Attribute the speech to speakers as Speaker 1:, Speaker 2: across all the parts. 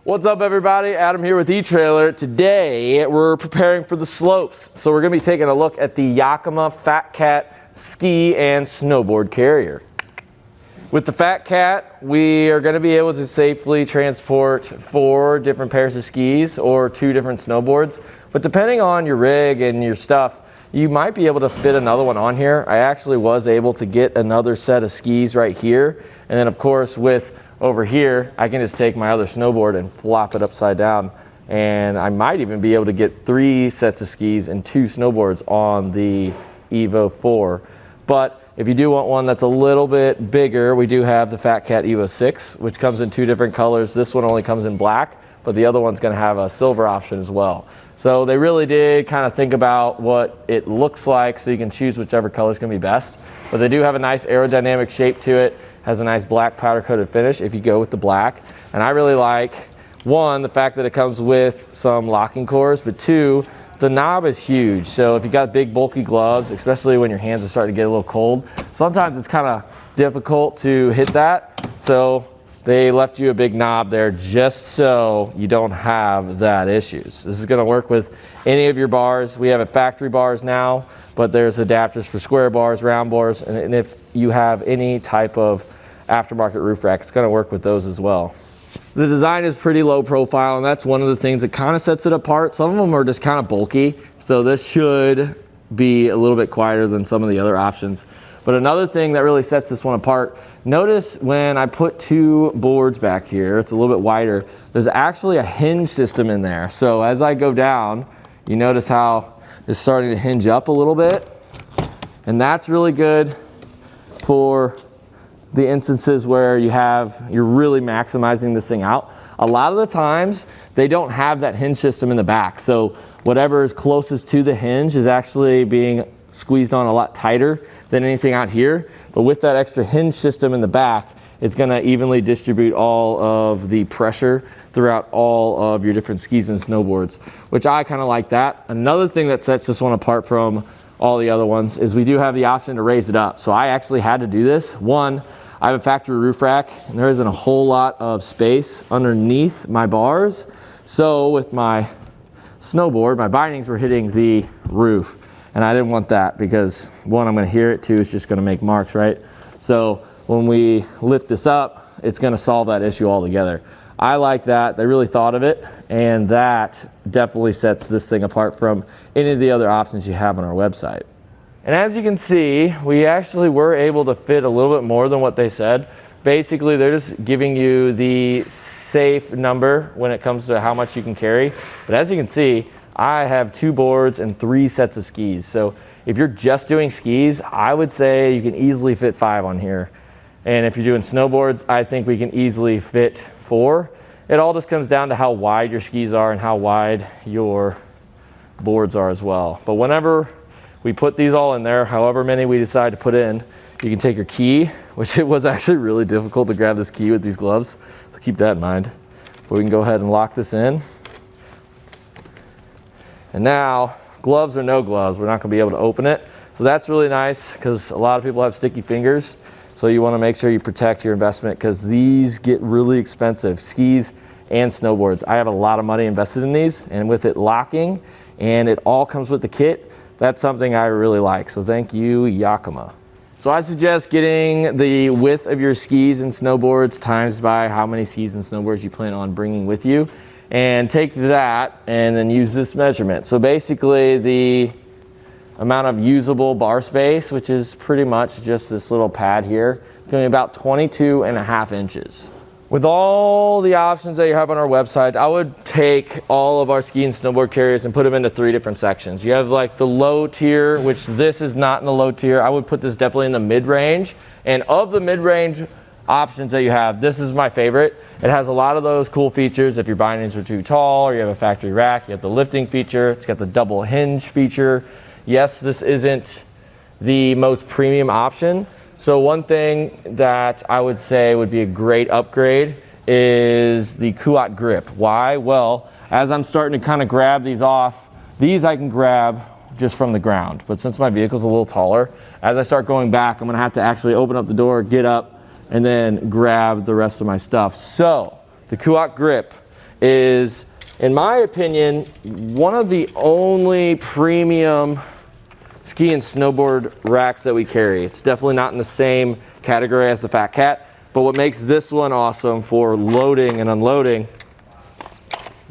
Speaker 1: What's up everybody, Adam here with eTrailer. Today we're preparing for the slopes. So we're gonna be taking a look at the Yakima FatCat Ski and Snowboard Carrier. With the Fat Cat, we are gonna be able to safely transport 4 different pairs of skis or 2 different snowboards. But depending on your rig and your stuff, you might be able to fit another one on here. I actually was able to get another set of skis right here. And then of course with over here, I can just take my other snowboard and flop it upside down. And I might even be able to get 3 sets of skis and 2 snowboards on the Evo Four. But if you do want one that's a little bit bigger, we do have the Fat Cat Evo Six, which comes in 2 different colors. This one only comes in black, but the other one's gonna have a silver option as well. So they really did kind of think about what it looks like so you can choose whichever color is gonna be best. But they do have a nice aerodynamic shape to it. Has a nice black powder coated finish if you go with the black. And I really like, 1, the fact that it comes with some locking cores, but 2, the knob is huge. So if you got big bulky gloves, especially when your hands are starting to get a little cold, sometimes it's kind of difficult to hit that. So they left you a big knob there just so you don't have that issues. This is gonna work with any of your bars. We have factory bars now, but there's adapters for square bars, round bars, and if you have any type of aftermarket roof rack, it's gonna work with those as well. The design is pretty low profile, and that's one of the things that kind of sets it apart. Some of them are just kind of bulky, so this should be a little bit quieter than some of the other options. But another thing that really sets this one apart, notice when I put 2 boards back here, it's a little bit wider, there's actually a hinge system in there. So as I go down, you notice how it's starting to hinge up a little bit. And that's really good for the instances where you're really maximizing this thing out. A lot of the times they don't have that hinge system in the back. So whatever is closest to the hinge is actually being squeezed on a lot tighter than anything out here. But with that extra hinge system in the back, it's gonna evenly distribute all of the pressure throughout all of your different skis and snowboards, which I kind of like that. Another thing that sets this one apart from all the other ones is we do have the option to raise it up. So I actually had to do this. 1, I have a factory roof rack and there isn't a whole lot of space underneath my bars. So with my snowboard, my bindings were hitting the roof. And I didn't want that because 1, I'm gonna hear it, 2, it's just gonna make marks, right? So when we lift this up, it's gonna solve that issue altogether. I like that, they really thought of it, and that definitely sets this thing apart from any of the other options you have on our website. And as you can see, we actually were able to fit a little bit more than what they said. Basically, they're just giving you the safe number when it comes to how much you can carry. But as you can see, I have 2 boards and 3 sets of skis. So if you're just doing skis, I would say you can easily fit 5 on here. And if you're doing snowboards, I think we can easily fit 4. It all just comes down to how wide your skis are and how wide your boards are as well. But whenever we put these all in there, however many we decide to put in, you can take your key, which it was actually really difficult to grab this key with these gloves. So keep that in mind. But we can go ahead and lock this in. And now, gloves or no gloves, we're not gonna be able to open it. So that's really nice because a lot of people have sticky fingers. So you wanna make sure you protect your investment because these get really expensive, skis and snowboards. I have a lot of money invested in these, and with it locking and it all comes with the kit, that's something I really like. So thank you, Yakima. So I suggest getting the width of your skis and snowboards times by how many skis and snowboards you plan on bringing with you. And take that and then use this measurement. So basically the amount of usable bar space, which is pretty much just this little pad here, is gonna be about 22.5 inches. With all the options that you have on our website, I would take all of our ski and snowboard carriers and put them into 3 different sections. You have like the low tier, which this is not in the low tier. I would put this definitely in the mid-range. And of the mid-range options that you have, this is my favorite. It has a lot of those cool features. If your bindings are too tall or you have a factory rack, you have the lifting feature. It's got the double hinge feature. Yes, this isn't the most premium option. So one thing that I would say would be a great upgrade is the Kuat grip. Why? Well, as I'm starting to kind of grab these off, these I can grab just from the ground. But since my vehicle's a little taller, as I start going back, I'm gonna have to actually open up the door, get up, and then grab the rest of my stuff. So the Kuat grip is, in my opinion, one of the only premium ski and snowboard racks that we carry. It's definitely not in the same category as the Fat Cat, but what makes this one awesome for loading and unloading,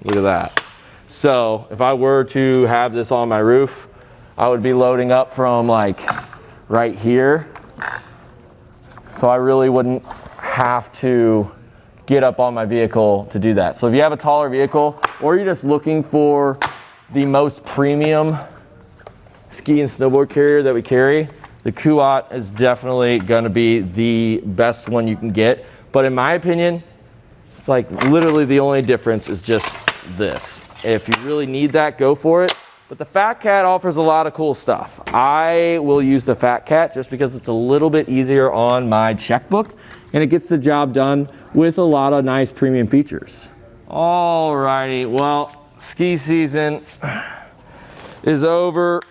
Speaker 1: look at that. So if I were to have this on my roof, I would be loading up from like right here. So I really wouldn't have to get up on my vehicle to do that. So if you have a taller vehicle, or you're just looking for the most premium ski and snowboard carrier that we carry, the Kuat is definitely gonna be the best one you can get. But in my opinion, it's like literally the only difference is just this. If you really need that, go for it. But the Fat Cat offers a lot of cool stuff. I will use the Fat Cat just because it's a little bit easier on my checkbook and it gets the job done with a lot of nice premium features. Alrighty, well, ski season is over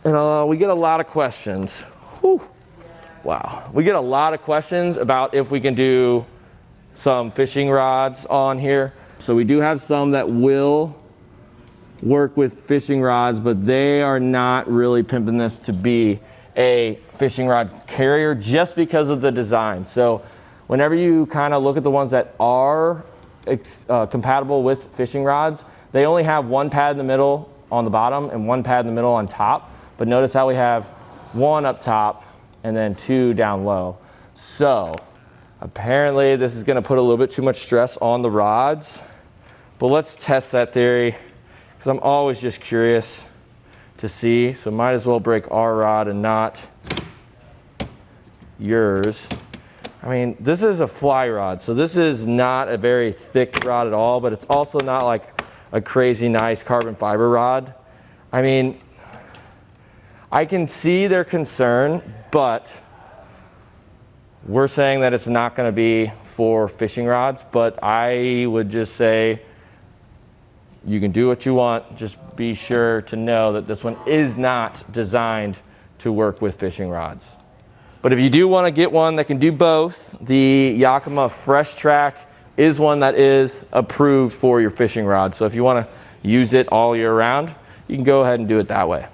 Speaker 1: and we get a lot of questions. Whew. Wow, we get a lot of questions about if we can do some fishing rods on here. So we do have some that will work with fishing rods, but they are not really pimping this to be a fishing rod carrier just because of the design. So whenever you kind of look at the ones that are compatible with fishing rods, they only have one pad in the middle on the bottom and one pad in the middle on top. But notice how we have one up top and then two down low. So apparently this is going to put a little bit too much stress on the rods, but let's test that theory because I'm always just curious to see. So might as well break our rod and not yours. I mean, this is a fly rod, so this is not a very thick rod at all, but it's also not like a crazy nice carbon fiber rod. I mean, I can see their concern, but we're saying that it's not going to be for fishing rods, but I would just say you can do what you want. Just be sure to know that this one is not designed to work with fishing rods. But if you do want to get one that can do both, the Yakima Fresh Track is one that is approved for your fishing rod. So if you want to use it all year round, you can go ahead and do it that way.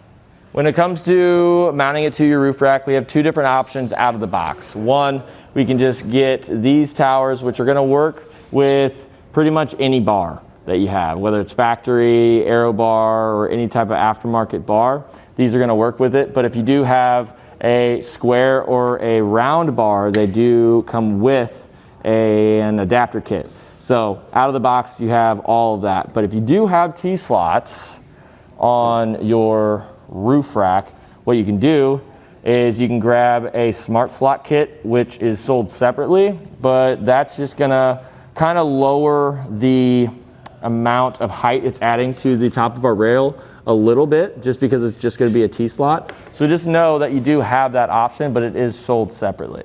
Speaker 1: When it comes to mounting it to your roof rack, we have two different options out of the box. One, we can just get these towers, which are going to work with pretty much any bar that you have, whether it's factory, aero bar, or any type of aftermarket bar. These are going to work with it. But if you do have a square or a round bar, they do come with an adapter kit. So out of the box, you have all of that. But if you do have T-slots on your roof rack, what you can do is you can grab a smart slot kit, which is sold separately, but that's just gonna kind of lower the amount of height it's adding to the top of our rail a little bit, just because it's just going to be a T-slot. So just know that you do have that option, but it is sold separately.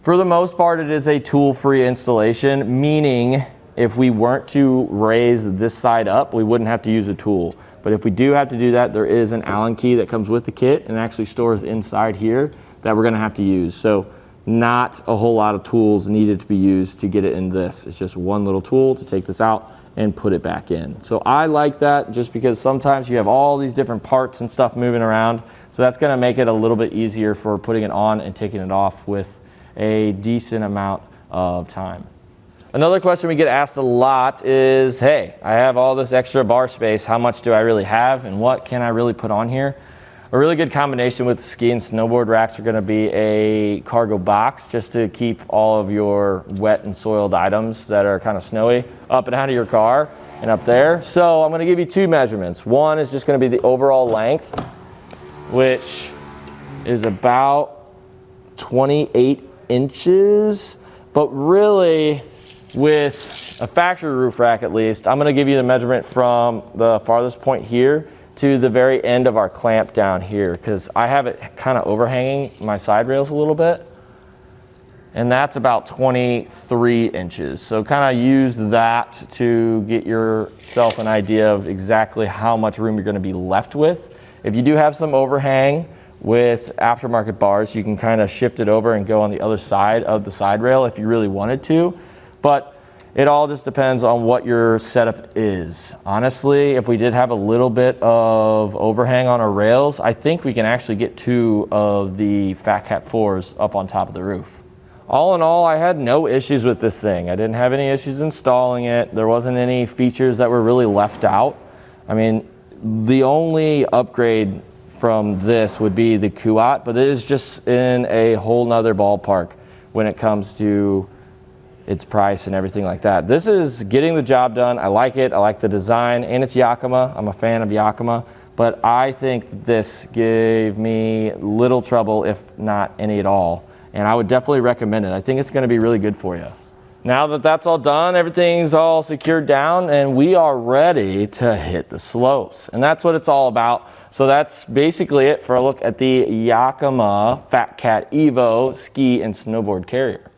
Speaker 1: For the most part, it is a tool-free installation, meaning if we weren't to raise this side up, we wouldn't have to use a tool. But if we do have to do that, there is an Allen key that comes with the kit and actually stores inside here that we're going to have to use. So not a whole lot of tools needed to be used to get it in this. It's just one little tool to take this out and put it back in. So I like that just because sometimes you have all these different parts and stuff moving around. So that's gonna make it a little bit easier for putting it on and taking it off with a decent amount of time. Another question we get asked a lot is, hey, I have all this extra bar space. How much do I really have and what can I really put on here? A really good combination with ski and snowboard racks are gonna be a cargo box just to keep all of your wet and soiled items that are kind of snowy up and out of your car and up there. So I'm gonna give you two measurements. One is just gonna be the overall length, which is about 28 inches, but really with a factory roof rack at least, I'm gonna give you the measurement from the farthest point here to the very end of our clamp down here, because I have it kind of overhanging my side rails a little bit, and that's about 23 inches. So kind of use that to get yourself an idea of exactly how much room you're going to be left with. If you do have some overhang with aftermarket bars, you can kind of shift it over and go on the other side of the side rail if you really wanted to. But It all just depends on what your setup is. Honestly, if we did have a little bit of overhang on our rails, I think we can actually get 2 of the Fat Cat 4s up on top of the roof. All in all, I had no issues with this thing. I didn't have any issues installing it. There wasn't any features that were really left out. I mean, the only upgrade from this would be the Kuat, but it is just in a whole nother ballpark when it comes to its price and everything like that. This is getting the job done. I like it. I like the design, and it's Yakima. I'm a fan of Yakima, but I think this gave me little trouble, if not any at all. And I would definitely recommend it. I think it's going to be really good for you. Now that that's all done, everything's all secured down, and we are ready to hit the slopes. And that's what it's all about. So that's basically it for a look at the Yakima FatCat Evo Ski and Snowboard Carrier.